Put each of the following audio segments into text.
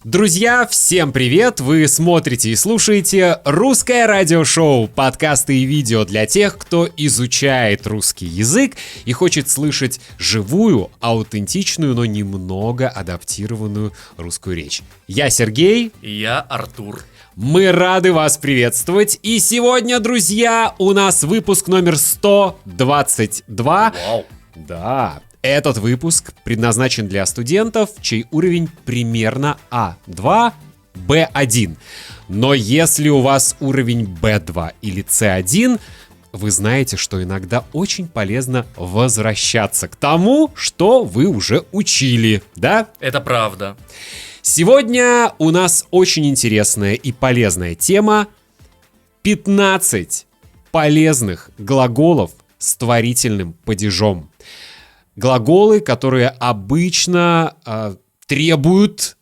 Друзья, всем привет! Вы смотрите и слушаете «Русское радиошоу», подкасты и видео для тех, кто изучает русский язык и хочет слышать живую, аутентичную, но немного адаптированную русскую речь. Я Сергей. И я Артур. Мы рады вас приветствовать. И сегодня, друзья, у нас выпуск номер 122. Вау. Да. Этот выпуск предназначен для студентов, чей уровень примерно А2, Б1. Но если у вас уровень Б2 или С1, вы знаете, что иногда очень полезно возвращаться к тому, что вы уже учили, да? Это правда. Сегодня у нас очень интересная и полезная тема: 15 полезных глаголов с творительным падежом. Глаголы, которые обычно требуют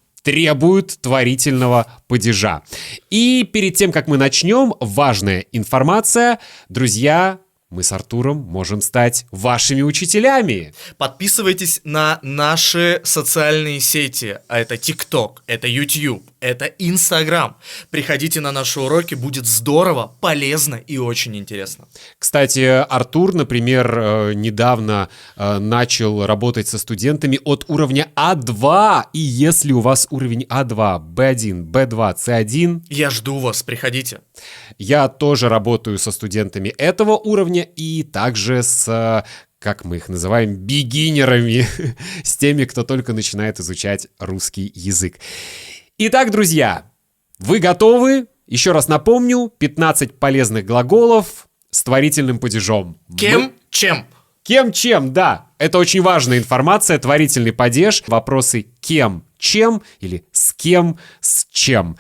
творительного падежа. И перед тем, как мы начнем, важная информация. Друзья, мы с Артуром можем стать вашими учителями. Подписывайтесь на наши социальные сети. А это TikTok, это YouTube, это Instagram. Приходите на наши уроки, будет здорово, полезно и очень интересно. Кстати, Артур, например, недавно начал работать со студентами от уровня А2. И если у вас уровень А2, Б1, Б2, С1... Я жду вас, приходите. Я тоже работаю со студентами этого уровня и также с, как мы их называем, бигинерами, с теми, кто только начинает изучать русский язык. Итак, друзья, вы готовы? Еще раз напомню, 15 полезных глаголов с творительным падежом. Кем? Чем? Кем-чем, да. Это очень важная информация, творительный падеж. Вопросы кем, чем или с кем, с чем.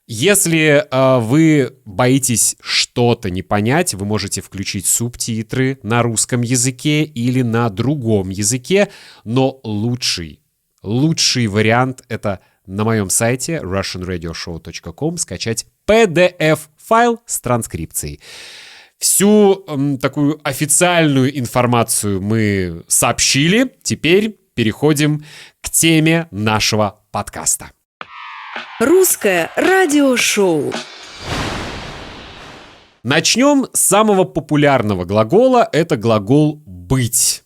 Если вы боитесь что-то не понять, вы можете включить субтитры на русском языке или на другом языке, но лучший вариант — это на моем сайте russianradioshow.com скачать PDF-файл с транскрипцией. Всю такую официальную информацию мы сообщили, теперь переходим к теме нашего подкаста. Русское радиошоу. Начнем с самого популярного глагола. Это глагол «быть».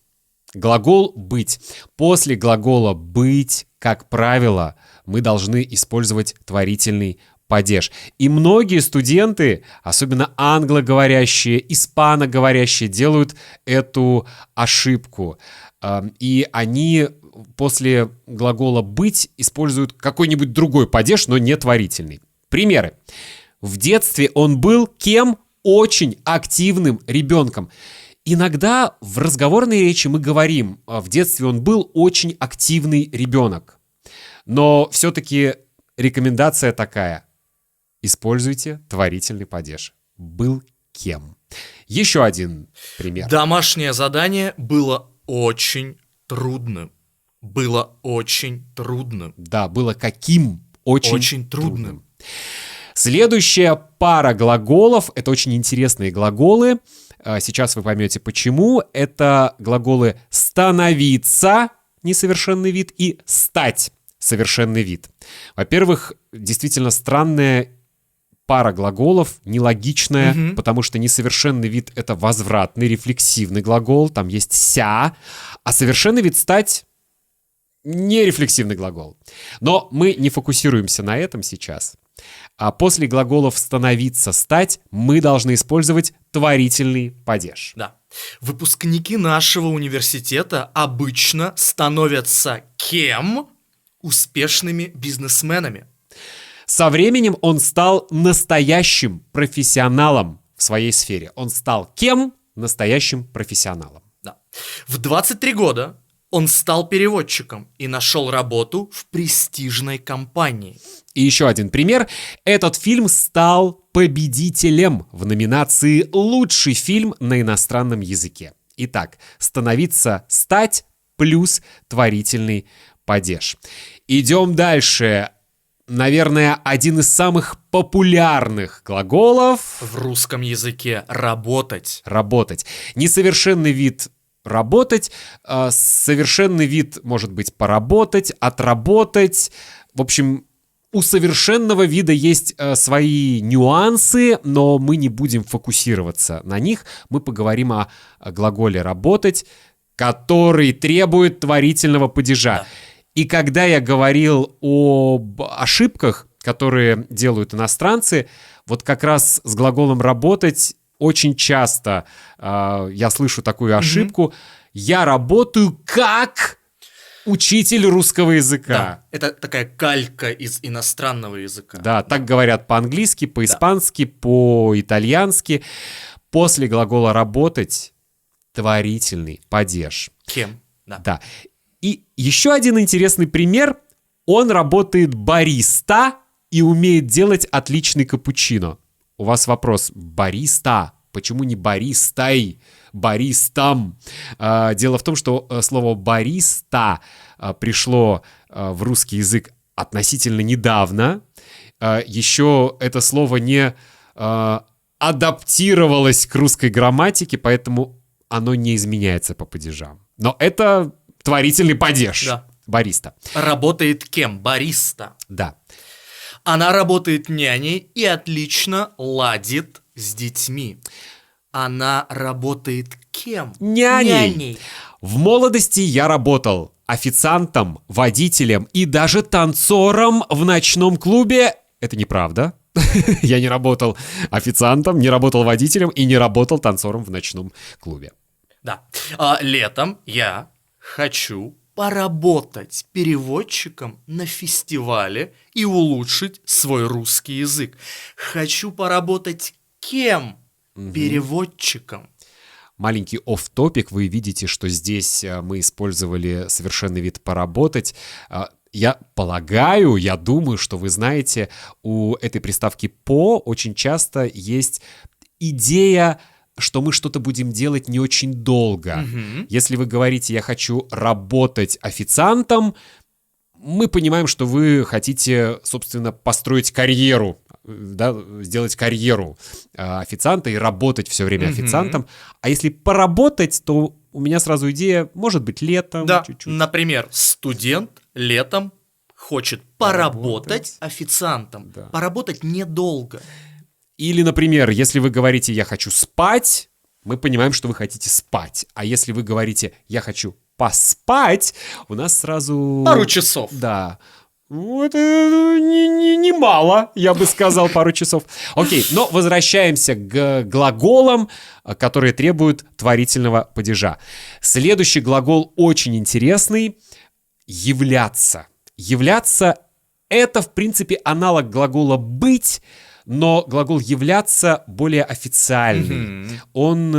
Глагол «быть». После глагола «быть», как правило, мы должны использовать творительный падеж. И многие студенты, особенно англоговорящие, испаноговорящие, делают эту ошибку. И они после глагола «быть» используют какой-нибудь другой падеж, но не творительный. Примеры. В детстве он был кем? Очень активным ребенком. Иногда в разговорной речи мы говорим: в детстве он был очень активный ребенок. Но все-таки рекомендация такая: используйте творительный падеж. Был кем. Еще один пример. Домашнее задание было очень трудным. Было очень трудным. Да, было каким? Очень трудным. Следующая пара глаголов — это очень интересные глаголы. Сейчас вы поймете, почему. Это глаголы «становиться» — несовершенный вид, и «стать» — совершенный вид. Во-первых, действительно странная пара глаголов, нелогичная, потому что несовершенный вид — это возвратный, рефлексивный глагол, там есть «ся», а совершенный вид «стать» — нерефлексивный глагол. Но мы не фокусируемся на этом сейчас. А после глаголов «становиться», «стать» мы должны использовать творительный падеж. Да. Выпускники нашего университета обычно становятся кем? Успешными бизнесменами. Со временем он стал настоящим профессионалом в своей сфере. Он стал кем? Настоящим профессионалом. Да. В 23 года он стал переводчиком и нашел работу в престижной компании. И еще один пример. Этот фильм стал победителем в номинации «Лучший фильм на иностранном языке». Итак, становиться, стать плюс творительный падеж. Идем дальше. Наверное, один из самых популярных глаголов В русском языке работать. «работать». Несовершенный вид «работать», совершенный вид может быть «поработать», «отработать». В общем, У совершенного вида есть свои нюансы, но мы не будем фокусироваться на них. Мы поговорим о глаголе «работать», который требует творительного падежа. Да. И когда я говорил об ошибках, которые делают иностранцы, вот как раз с глаголом «работать» очень часто я слышу такую ошибку. Я работаю как учитель русского языка. Да, это такая калька из иностранного языка. Да, так говорят по-английски, по-испански, по-итальянски. После глагола «работать» творительный падеж. Кем? Да. Да. И еще один интересный пример. Он работает бариста и умеет делать отличный капучино. У вас вопрос: бариста? Почему не баристай? Баристам. Дело в том, что слово бариста пришло в русский язык относительно недавно. Еще это слово не адаптировалось к русской грамматике, поэтому оно не изменяется по падежам. Но это творительный падеж. Да. Бариста. Работает кем? Бариста. Да. Она работает няней и отлично ладит с детьми. Она работает кем? Няней. В молодости я работал официантом, водителем и даже танцором в ночном клубе. Это неправда. Я не работал официантом, не работал водителем и не работал танцором в ночном клубе. Да. Летом я хочу поработать переводчиком на фестивале и улучшить свой русский язык. Хочу поработать кем? Переводчиком. Маленький офф-топик. Вы видите, что здесь мы использовали совершенный вид «поработать». Я полагаю, я думаю, что вы знаете, у этой приставки «по» очень часто есть идея, что мы что-то будем делать не очень долго. Если вы говорите «я хочу работать официантом», мы понимаем, что вы хотите, собственно, построить карьеру, да, сделать карьеру официанта и работать все время официантом. А если поработать, то у меня сразу идея, может быть, летом Да, чуть-чуть. например, студент летом хочет поработать официантом. Да. Поработать недолго. Или, например, если вы говорите «я хочу спать», мы понимаем, что вы хотите спать. А если вы говорите «я хочу поспать», у нас сразу... Пару часов. Да. Ну, это немало, я бы сказал, пару часов. Окей, но возвращаемся к глаголам, которые требуют творительного падежа. Следующий глагол очень интересный — «являться». «Являться» — это, в принципе, аналог глагола «быть», но глагол «являться» более официальный. Он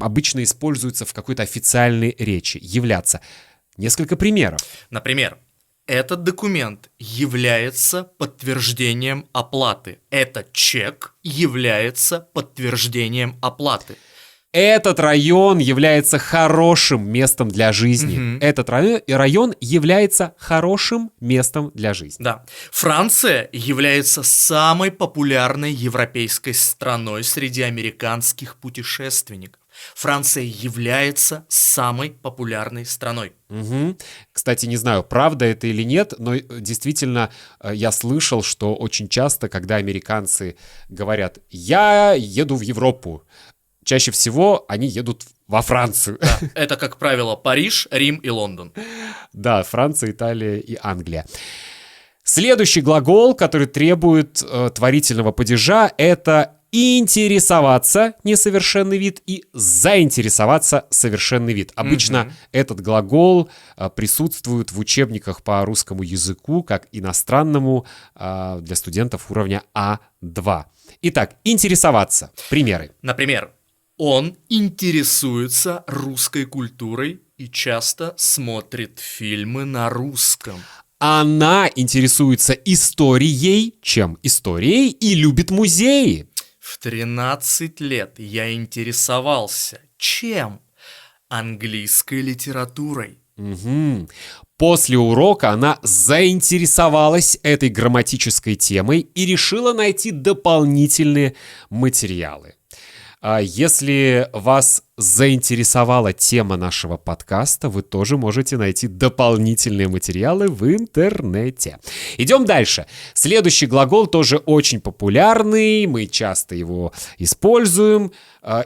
обычно используется в какой-то официальной речи. «Являться». Несколько примеров. Например, этот документ является подтверждением оплаты. Этот чек является подтверждением оплаты. Этот район является хорошим местом для жизни. Этот район является хорошим местом для жизни. Да. Франция является самой популярной европейской страной среди американских путешественников. Франция является самой популярной страной. Кстати, не знаю, правда это или нет, но действительно я слышал, что очень часто, когда американцы говорят «я еду в Европу», чаще всего они едут во Францию. Да. Это, как правило, Париж, Рим и Лондон. Да, Франция, Италия и Англия. Следующий глагол, который требует творительного падежа, это интересоваться — несовершенный вид, и заинтересоваться — совершенный вид. Обычно этот глагол присутствует в учебниках по русскому языку как иностранному для студентов уровня А2. Итак, интересоваться. Примеры. Например, он интересуется русской культурой и часто смотрит фильмы на русском. Она интересуется историей, чем историей, и любит музеи. В 13 лет я интересовался чем? Английской литературой. После урока она заинтересовалась этой грамматической темой и решила найти дополнительные материалы. Если вас заинтересовала тема нашего подкаста, вы тоже можете найти дополнительные материалы в интернете. Идем дальше. Следующий глагол тоже очень популярный, мы часто его используем,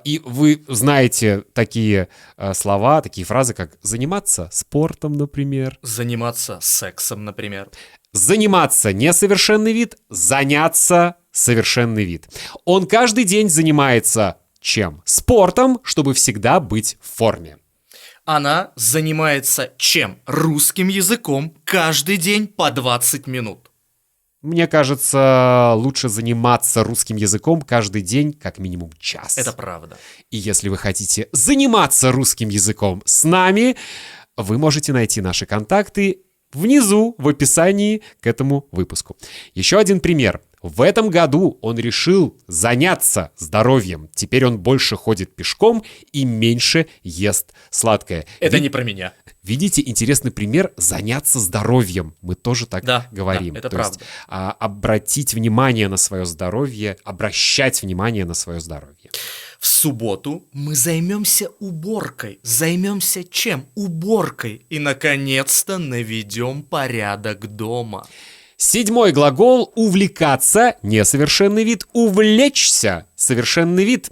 и вы знаете такие слова, такие фразы, как заниматься спортом, например. Заниматься сексом, например. Заниматься — несовершенный вид, заняться — совершенный вид. Он каждый день занимается чем? Спортом, чтобы всегда быть в форме. Она занимается чем? Русским языком каждый день по 20 минут. Мне кажется, лучше заниматься русским языком каждый день как минимум час. Это правда. И если вы хотите заниматься русским языком с нами, вы можете найти наши контакты внизу в описании к этому выпуску. Еще один пример. В этом году он решил заняться здоровьем. Теперь он больше ходит пешком и меньше ест сладкое. Это не про меня. Видите, интересный пример — заняться здоровьем. Мы тоже так Да, говорим. да, это То правда. есть, обратить внимание на свое здоровье, обращать внимание на свое здоровье. В субботу мы займемся уборкой. Займемся чем? Уборкой. И, наконец-то, наведем порядок дома. 7 глагол — увлекаться, несовершенный вид, увлечься, совершенный вид.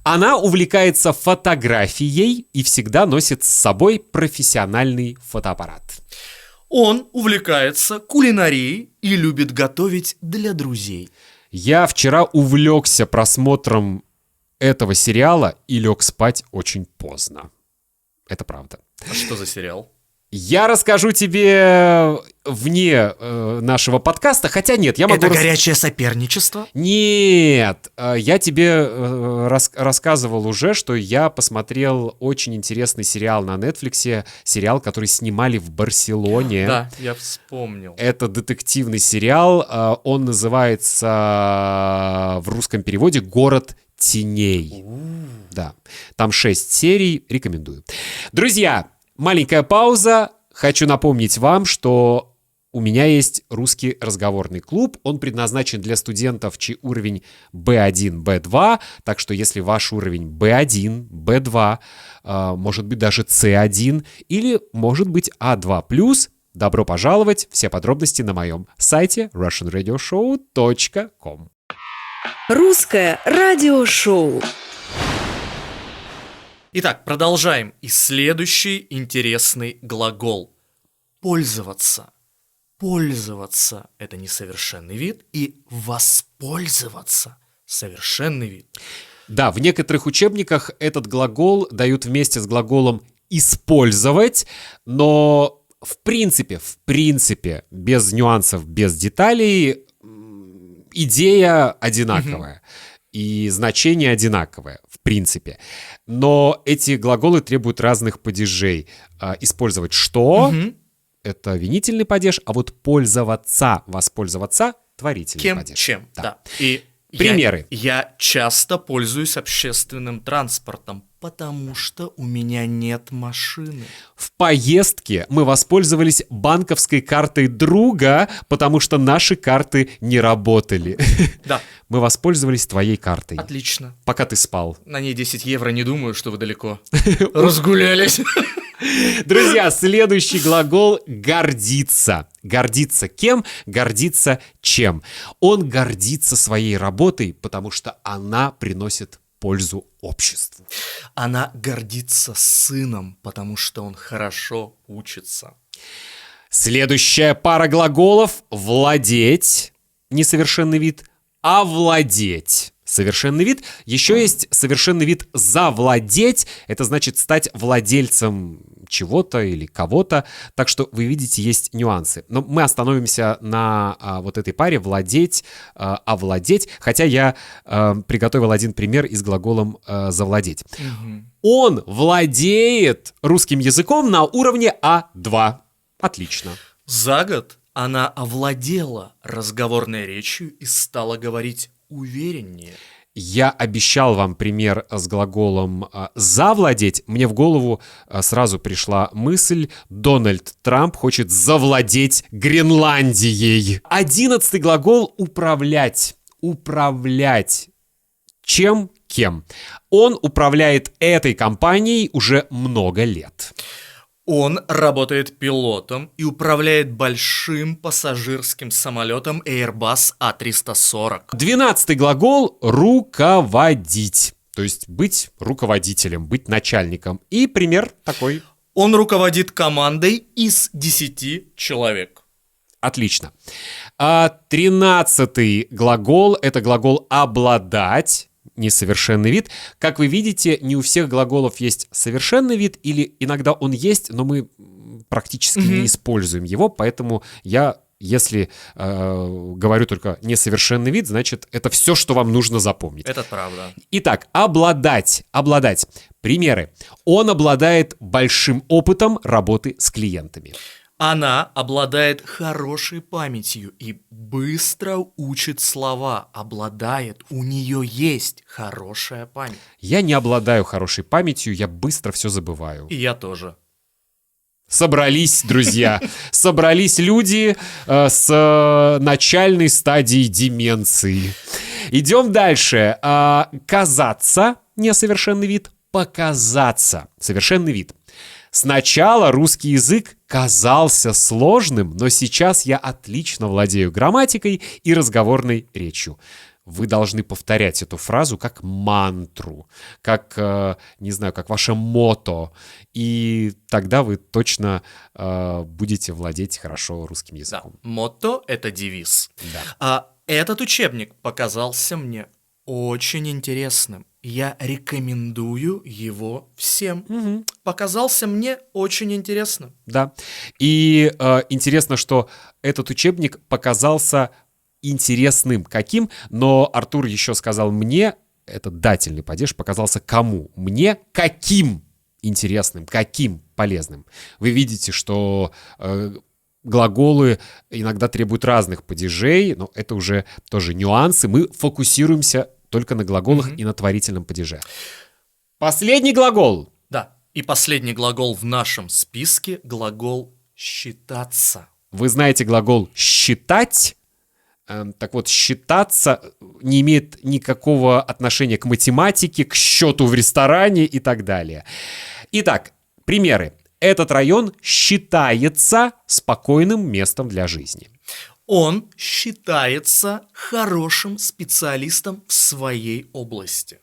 Она увлекается фотографией и всегда носит с собой профессиональный фотоаппарат. Он увлекается кулинарией и любит готовить для друзей. Я вчера увлекся просмотром этого сериала и лег спать очень поздно. Это правда. А что за сериал? Я расскажу тебе вне нашего подкаста, хотя нет, я могу... Это горячее соперничество? Нет, я тебе рассказывал уже, что я посмотрел очень интересный сериал на Netflix, сериал, который снимали в Барселоне. Да, я вспомнил. Это детективный сериал, он называется в русском переводе «Город теней». Да, там 6 серий, рекомендую. Друзья, маленькая пауза. Хочу напомнить вам, что у меня есть русский разговорный клуб. Он предназначен для студентов, чей уровень B1, B2. Так что если ваш уровень B1, B2, может быть даже C1 или может быть A2+, добро пожаловать. Все подробности на моем сайте russianradioshow.com. Русское радиошоу. Итак, продолжаем. И следующий интересный глагол. Пользоваться. Пользоваться – это несовершенный вид. И воспользоваться – совершенный вид. Да, в некоторых учебниках этот глагол дают вместе с глаголом «использовать», но в принципе, без нюансов, без деталей, идея одинаковая. И значение одинаковое, в принципе. Но эти глаголы требуют разных падежей. Использовать «что» — это винительный падеж, а вот пользоваться, воспользоваться — творительный Кем, падеж. чем, Да. да. И Примеры. Я часто пользуюсь общественным транспортом, потому что у меня нет машины. В поездке мы воспользовались банковской картой друга, потому что наши карты не работали. Да. Мы воспользовались твоей картой, Отлично. пока ты спал. На ней 10 евро, не думаю, что вы далеко разгулялись. Друзья, следующий глагол — гордиться. Гордиться кем? Гордиться чем? Он гордится своей работой, потому что она приносит пользу обществу. Она гордится сыном, потому что он хорошо учится. Следующая пара глаголов — владеть, несовершенный вид, овладеть, совершенный вид. Еще есть совершенный вид завладеть, это значит стать владельцем чего-то или кого-то. Так что вы видите, есть нюансы. Но мы остановимся на вот этой паре владеть, овладеть. Хотя я приготовил один пример и с глаголом завладеть. Он владеет русским языком на уровне А2. Отлично. За год она овладела разговорной речью и стала говорить увереннее. Я обещал вам пример с глаголом «завладеть». Мне в голову сразу пришла мысль: Дональд Трамп хочет завладеть Гренландией. 11-й глагол — управлять. Управлять. Чем, кем? Он управляет этой компанией уже много лет. Он работает пилотом и управляет большим пассажирским самолетом Airbus A340. 12-й глагол «руководить». То есть быть руководителем, быть начальником. И пример такой. Он руководит командой из 10 человек. Отлично. 13-й глагол — это глагол «обладать». Несовершенный вид. Как вы видите, не у всех глаголов есть совершенный вид, или иногда он есть, но мы практически не используем его, поэтому если говорю только несовершенный вид, значит, это все, что вам нужно запомнить. Это правда. Итак, обладать. Примеры. Он обладает большим опытом работы с клиентами. Она обладает хорошей памятью и быстро учит слова. У нее есть хорошая память. Я не обладаю хорошей памятью, я быстро все забываю. И я тоже. Собрались, друзья, собрались люди с начальной стадией деменции. Идем дальше. Казаться — несовершенный вид. Показаться — совершенный вид. Сначала русский язык казался сложным, но сейчас я отлично владею грамматикой и разговорной речью. Вы должны повторять эту фразу как мантру, как, не знаю, как ваше мото, и тогда вы точно будете владеть хорошо русским языком. Да. Мото — это девиз. Да. Этот учебник показался мне очень интересным. Я рекомендую его всем. Показался мне очень интересным. Да. И интересно, что этот учебник показался интересным каким, но Артур еще сказал мне, этот дательный падеж показался кому? Мне каким интересным, каким полезным. Вы видите, что глаголы иногда требуют разных падежей, но это уже тоже нюансы. Мы фокусируемся только на глаголах и на творительном падеже. Последний глагол. Да. И последний глагол в нашем списке — глагол «считаться». Вы знаете глагол «считать»? Так вот, считаться не имеет никакого отношения к математике, к счету в ресторане и так далее. Итак, примеры. Этот район считается спокойным местом для жизни. Он считается хорошим специалистом в своей области.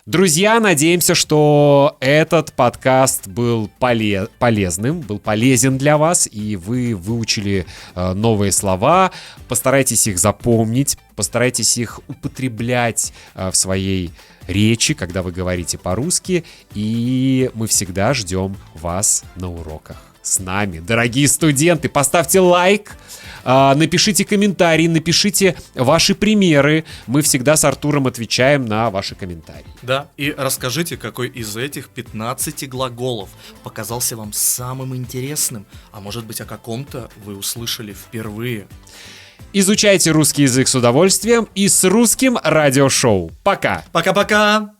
Друзья, надеемся, что этот подкаст был полезным, был полезен для вас, и вы выучили новые слова. Постарайтесь их запомнить, постарайтесь их употреблять в своей речи, когда вы говорите по-русски, и мы всегда ждем вас на уроках с нами. Дорогие студенты, поставьте лайк, напишите комментарий, напишите ваши примеры. Мы всегда с Артуром отвечаем на ваши комментарии. Да, и расскажите, какой из этих 15 глаголов показался вам самым интересным, а может быть, о каком-то вы услышали впервые. Изучайте русский язык с удовольствием и с русским радиошоу. Пока! Пока-пока!